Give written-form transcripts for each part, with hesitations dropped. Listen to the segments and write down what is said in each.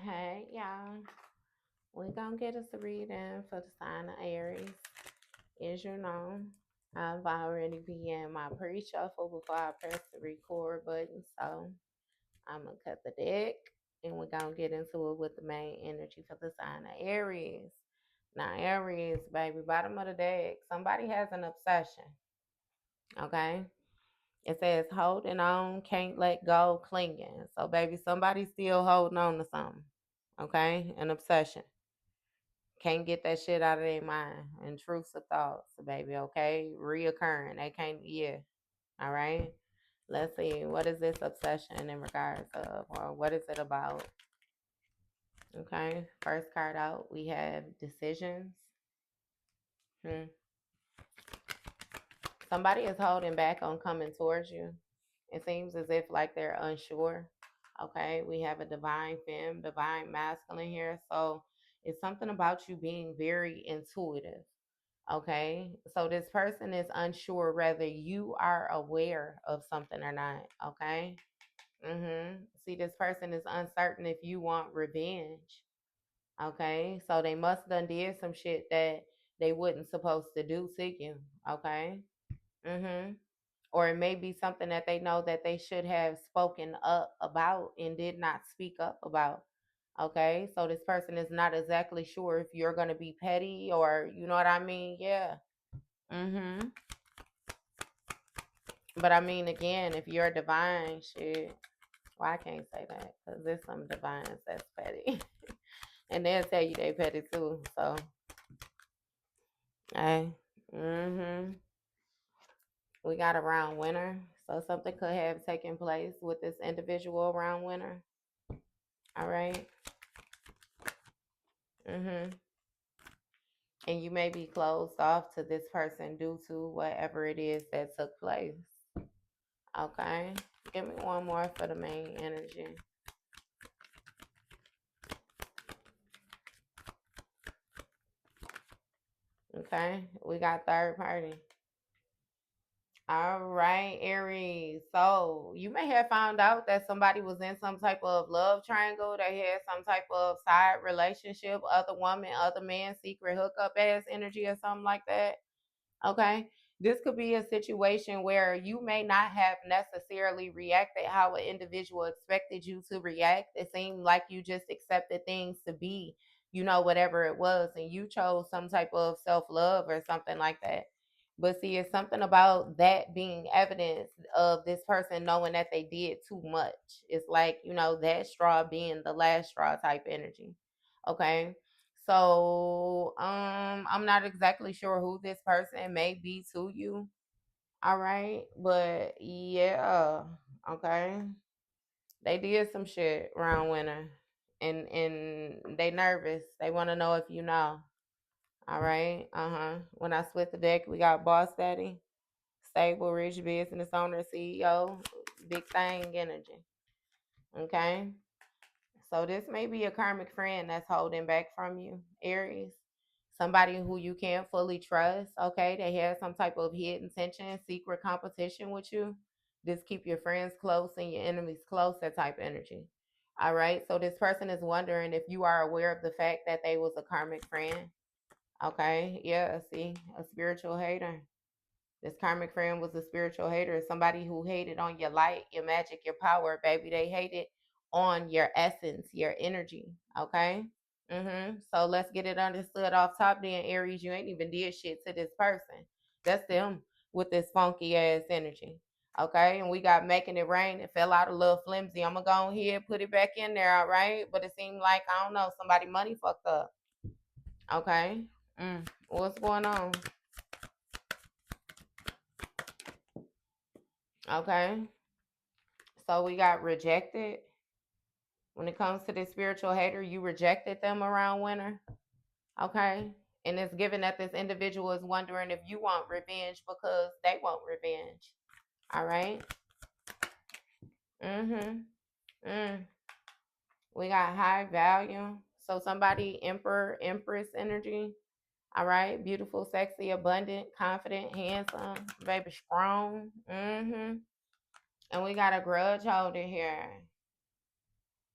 Hey, y'all. We're going to get us a reading for the sign of Aries. As you know, I've already began my pre-shuffle before I press the record button. So I'm going to cut the deck and we're going to get into it with the main energy for the sign of Aries. Now, Aries, baby, bottom of the deck, somebody has an obsession. Okay? It says holding on, can't let go, clinging. So, baby, somebody's still holding on to something. Okay? An obsession. Can't get that shit out of their mind. Intrusive thoughts, baby, okay? Reoccurring. They can't, yeah. All right? Let's see. What is this obsession in regards of, or what is it about? Okay. First card out, we have decisions. Somebody is holding back on coming towards you. It seems as if like they're unsure. Okay. We have a divine femme, divine masculine here. So it's something about you being very intuitive. Okay. So this person is unsure whether you are aware of something or not. Okay. See, this person is uncertain if you want revenge. Okay. So they must done did some shit that they wasn't supposed to do to you. Okay. Mm-hmm. Or it may be something that they know that they should have spoken up about and did not speak up about. Okay. So this person is not exactly sure if you're going to be petty or, you know what I mean? Yeah. Mm-hmm. But I mean, again, if you're divine, shit, well, I can't say that because there's some divines that's petty. And they'll tell you they petty too. So, hey. Mm-hmm. We got a round winner. So something could have taken place with this individual round winner. All right. Mm-hmm. And you may be closed off to this person due to whatever it is that took place. Okay. Give me one more for the main energy. Okay. We got third party. All right, Aries. So you may have found out that somebody was in some type of love triangle. They had some type of side relationship, other woman, other man, secret hookup ass energy or something like that. Okay. This could be a situation where you may not have necessarily reacted how an individual expected you to react. It seemed like you just accepted things to be, whatever it was, and you chose some type of self love or something like that. But see, it's something about that being evidence of this person knowing that they did too much. It's like, that straw being the last straw type energy. Okay. So, I'm not exactly sure who this person may be to you. All right. But yeah, okay. They did some shit round winter. And they nervous. They want to know if you know. All right. When I split the deck, we got Boss Daddy, stable, rich business owner, CEO, big thing energy. Okay. So this may be a karmic friend that's holding back from you, Aries. Somebody who you can't fully trust. Okay. They have some type of hidden tension, secret competition with you. Just keep your friends close and your enemies close, that type of energy. All right. So this person is wondering if you are aware of the fact that they was a karmic friend. Okay. Yeah. See, a spiritual hater. This karmic friend was a spiritual hater, somebody who hated on your light, your magic, your power, baby. They hated on your essence, your energy. Okay. So let's get it understood off top. Then Aries, you ain't even did shit to this person. That's them with this funky ass energy. Okay, and we got making it rain. It fell out a little flimsy. I'm gonna go ahead put it back in there. All right, but it seemed like I don't know somebody money fucked up. Okay. What's going on? Okay. So we got rejected. When it comes to this spiritual hater, you rejected them around winter. Okay. And it's given that this individual is wondering if you want revenge because they want revenge. All right. Mm-hmm. Mm. We got high value. So somebody emperor, empress energy. All right. Beautiful, sexy, abundant, confident, handsome, baby strong. And we got a grudge holder here.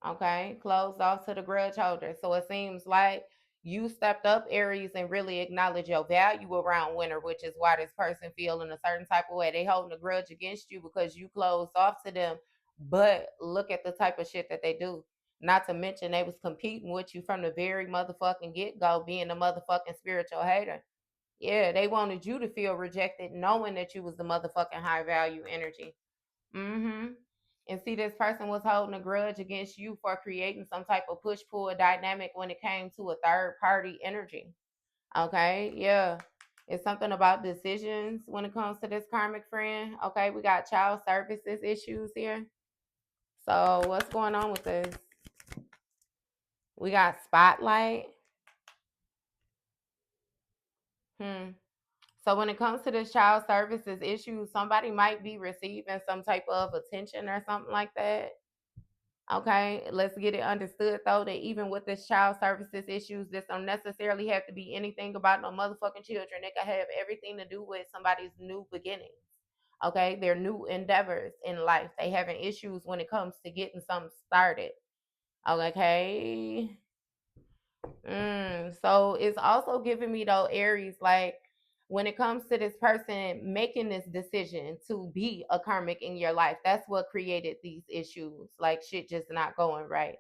Okay, closed off to the grudge holder. So it seems like you stepped up, Aries, and really acknowledge your value around winter, which is why this person feel in a certain type of way. They holding a grudge against you because you closed off to them. But look at the type of shit that they do. Not to mention they was competing with you from the very motherfucking get go, being a motherfucking spiritual hater. Yeah, they wanted you to feel rejected, knowing that you was the motherfucking high value energy. Mm-hmm. And see, this person was holding a grudge against you for creating some type of push pull dynamic when it came to a third party energy. Okay, yeah. It's something about decisions when it comes to this karmic friend. Okay, we got child services issues here. So, what's going on with this? We got spotlight. Hmm. So, when it comes to this child services issue, somebody might be receiving some type of attention or something like that. Okay, let's get it understood though that even with this child services issues, this don't necessarily have to be anything about no motherfucking children. It can have everything to do with somebody's new beginnings. Okay, their new endeavors in life. They having issues when it comes to getting something started. Okay. So it's also giving me though, Aries, like when it comes to this person making this decision to be a karmic in your life, that's what created these issues. Like shit just not going right.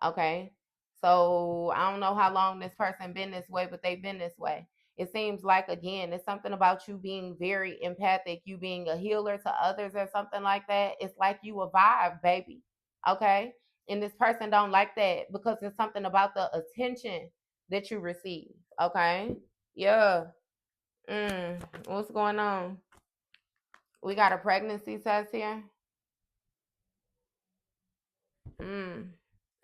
Okay. So I don't know how long this person been this way, but they've been this way. It seems like again, it's something about you being very empathic, you being a healer to others or something like that. It's like you a vibe, baby. Okay. And this person don't like that because it's something about the attention that you receive. Okay. Yeah. What's going on? We got a pregnancy test here. Mm.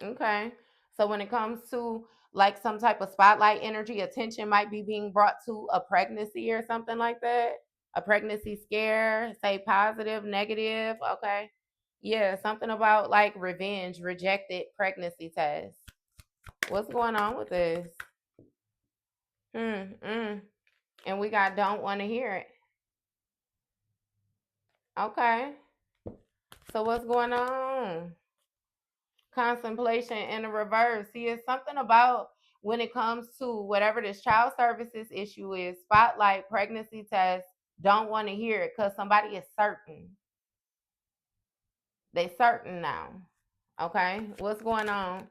Okay. So when it comes to like some type of spotlight energy, attention might be being brought to a pregnancy or something like that. A pregnancy scare, say positive, negative. Okay. Yeah, something about like revenge, rejected pregnancy test. What's going on with this? Mm. And we got don't want to hear it. Okay. So what's going on? Contemplation in the reverse. See, it's something about when it comes to whatever this child services issue is, spotlight, pregnancy test, don't want to hear it because somebody is certain. They certain now. Okay, what's going on?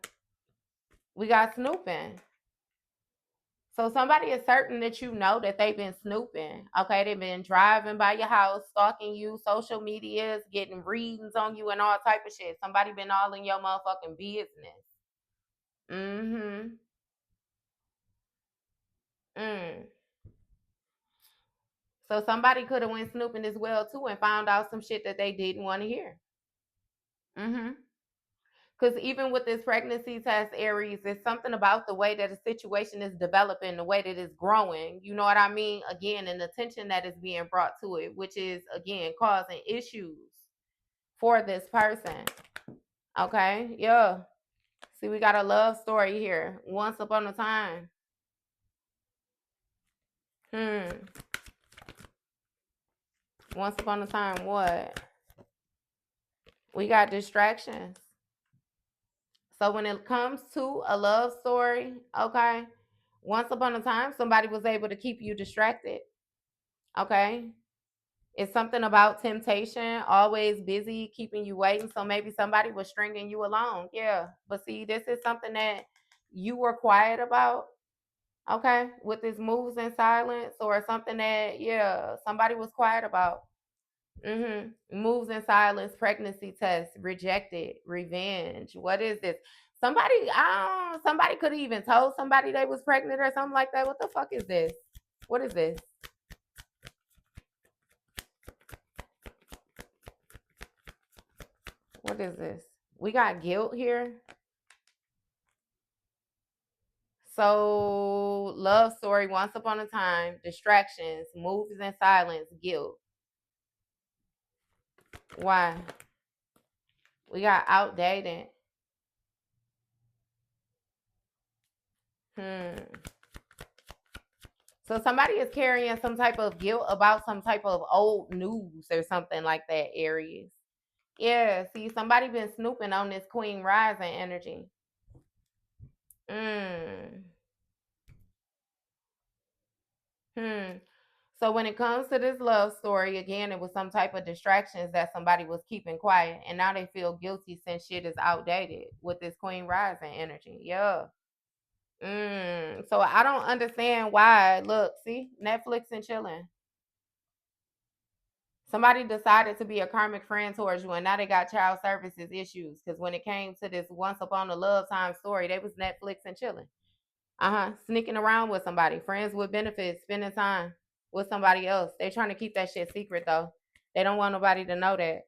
We got snooping. So somebody is certain that you know that they've been snooping. Okay, they've been driving by your house, stalking you, social medias, getting readings on you, and all type of shit. Somebody been all in your motherfucking business. Mm-hmm. Mm. So somebody could have went snooping as well too and found out some shit that they didn't want to hear. Mm-hmm. Because even with this pregnancy test, Aries, it's something about the way that the situation is developing, the way that it's growing. You know what I mean? Again, and the attention that is being brought to it, which is again causing issues for this person. Okay, yeah. See, we got a love story here. Once upon a time. Hmm. Once upon a time, what? We got distractions. So when it comes to a love story, okay, once upon a time, somebody was able to keep you distracted. Okay. It's something about temptation, always busy, keeping you waiting. So maybe somebody was stringing you along. Yeah. But see, this is something that you were quiet about. Okay. With this moves in silence or something that, yeah, somebody was quiet about. Moves in silence, pregnancy test, rejected, revenge. What is this? Somebody could have even told somebody they was pregnant or something like that. What the fuck is this? What is this? What is this? We got guilt here. So love story, once upon a time, distractions, moves in silence, guilt. Why? We got outdated. Hmm. So somebody is carrying some type of guilt about some type of old news or something like that, Aries. Yeah, see, somebody been snooping on this Queen Rising energy. Mm. Hmm. So when it comes to this love story, again, it was some type of distractions that somebody was keeping quiet, and now they feel guilty since shit is outdated with this Queen Rising energy. Yeah. So I don't understand why. Look, see, Netflix and chilling. Somebody decided to be a karmic friend towards you, and now they got child services issues. Because when it came to this once upon a love time story, they was Netflix and chilling. Sneaking around with somebody, friends with benefits, spending time with somebody else. They trying to keep that shit secret though. They don't want nobody to know that.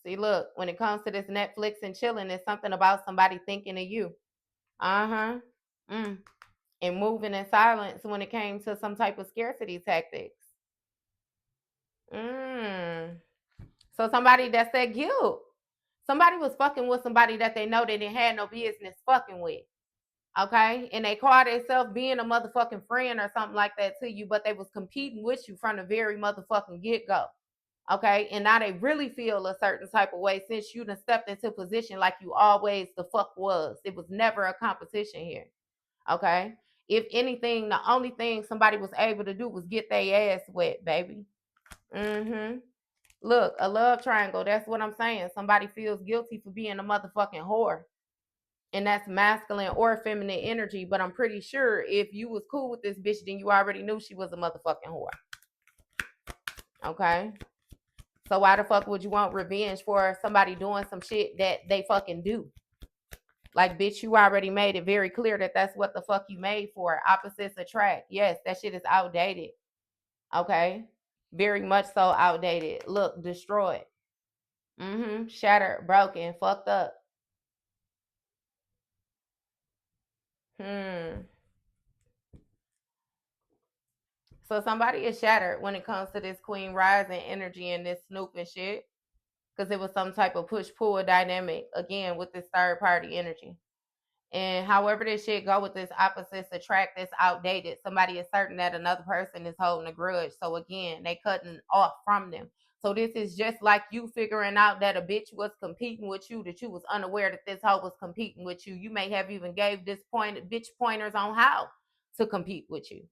See, look, when it comes to this Netflix and chilling, it's something about somebody thinking of you. Uh huh. Mm. And moving in silence when it came to some type of scarcity tactics. Mm. So somebody that's that guilt. Somebody was fucking with somebody that they know they didn't have no business fucking with. Okay, and they call themselves being a motherfucking friend or something like that to you, but they was competing with you from the very motherfucking get-go. Okay, and now they really feel a certain type of way since you done stepped into position like you always the fuck was. It was never a competition here. Okay, if anything, the only thing somebody was able to do was get their ass wet, baby. Look, a love triangle, that's what I'm saying. Somebody feels guilty for being a motherfucking whore, and that's masculine or feminine energy. But I'm pretty sure if you was cool with this bitch, then you already knew she was a motherfucking whore. Okay. So why the fuck would you want revenge for somebody doing some shit that they fucking do? Like, bitch, you already made it very clear that that's what the fuck you made for. Opposites attract. Yes, that shit is outdated. Okay. Very much so outdated. Look, destroyed. Shattered, broken, fucked up. Hmm. So somebody is shattered when it comes to this Queen Rising energy and this Snoop and shit. Because it was some type of push-pull dynamic, again, with this third-party energy. And however this shit go with this opposites attract, this outdated. Somebody is certain that another person is holding a grudge. So again, they cutting off from them. So this is just like you figuring out that a bitch was competing with you, that you was unaware that this hoe was competing with you. You may have even gave this bitch pointers on how to compete with you.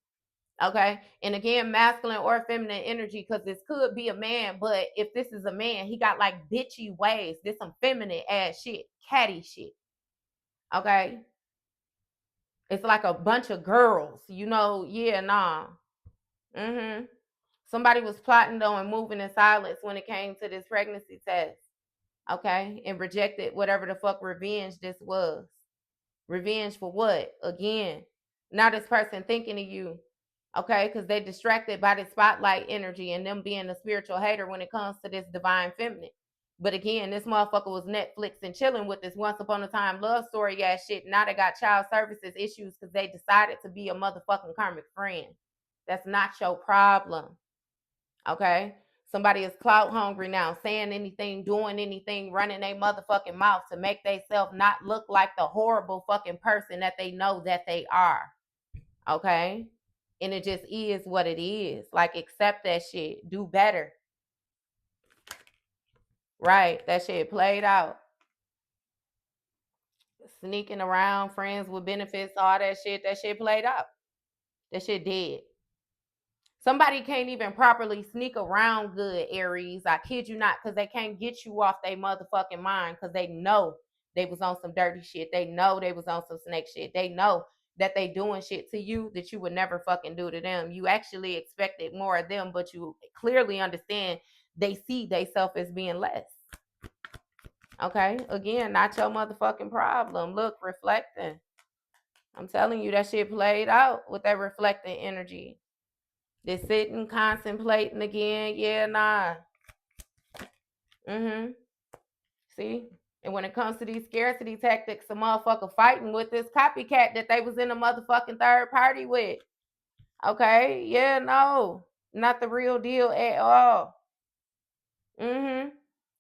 Okay. And again, masculine or feminine energy, because this could be a man, but if this is a man, he got like bitchy ways. This some feminine ass shit, catty shit. Okay. It's like a bunch of girls, yeah, nah. Mm-hmm. Somebody was plotting though and moving in silence when it came to this pregnancy test. Okay. And rejected whatever the fuck revenge this was. Revenge for what? Again, now this person thinking of you. Okay, because they distracted by the spotlight energy and them being a spiritual hater when it comes to this divine feminine. But again, this motherfucker was Netflix and chilling with this once upon a time love story ass shit. Now they got child services issues because they decided to be a motherfucking karmic friend. That's not your problem. Okay? Somebody is clout hungry now, saying anything, doing anything, running their motherfucking mouth to make themselves not look like the horrible fucking person that they know that they are. Okay? And it just is what it is. Like, accept that shit. Do better. Right. That shit played out. Sneaking around, friends with benefits, all that shit played out. That shit dead. Somebody can't even properly sneak around good, Aries. I kid you not, because they can't get you off their motherfucking mind because they know they was on some dirty shit. They know they was on some snake shit. They know that they doing shit to you that you would never fucking do to them. You actually expected more of them, but you clearly understand they see they self as being less. Okay? Again, not your motherfucking problem. Look, reflecting. I'm telling you, that shit played out with that reflecting energy. They're sitting, contemplating again. Yeah, nah. Mm-hmm. See? And when it comes to these scarcity tactics, a motherfucker fighting with this copycat that they was in a motherfucking third party with. Okay? Yeah, no. Not the real deal at all. Mm-hmm.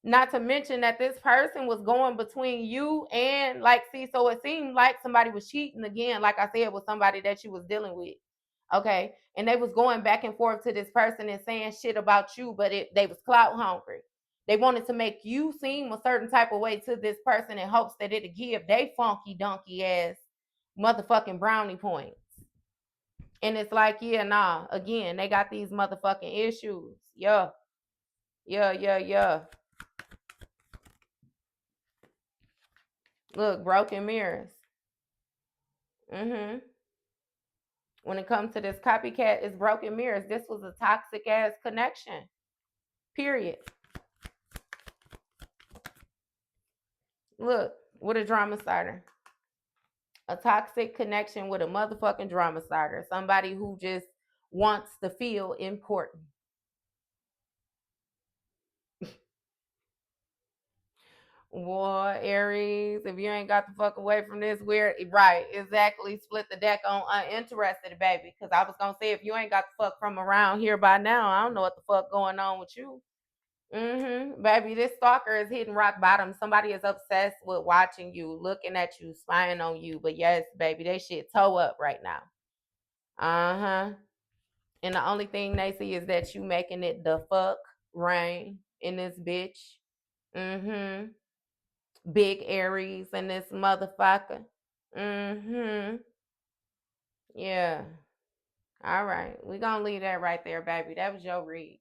Not to mention that this person was going between you and, like, see, so it seemed like somebody was cheating again, like I said, with somebody that you was dealing with. Okay. And they was going back and forth to this person and saying shit about you, but they was clout hungry. They wanted to make you seem a certain type of way to this person in hopes that it'll give they funky donkey ass motherfucking brownie points. And it's like, yeah, nah. Again, they got these motherfucking issues. Yeah. Yeah, yeah, yeah. Look, broken mirrors. Mm-hmm. When it comes to this copycat, it's broken mirrors. This was a toxic ass connection. Period. Look, with a drama starter. A toxic connection with a motherfucking drama starter. Somebody who just wants to feel important. Boy, Aries, if you ain't got the fuck away from this weird, right? Exactly. Split the deck on uninterested, baby. Because I was gonna say, if you ain't got the fuck from around here by now, I don't know what the fuck going on with you. Baby, this stalker is hitting rock bottom. Somebody is obsessed with watching you, looking at you, spying on you. But yes, baby, they shit toe up right now. Uh huh. And the only thing they see is that you making it the fuck rain in this bitch. Mm-hmm. Big Aries and this motherfucker. Mm-hmm. Yeah. All right. We're gonna leave that right there, baby. That was your read.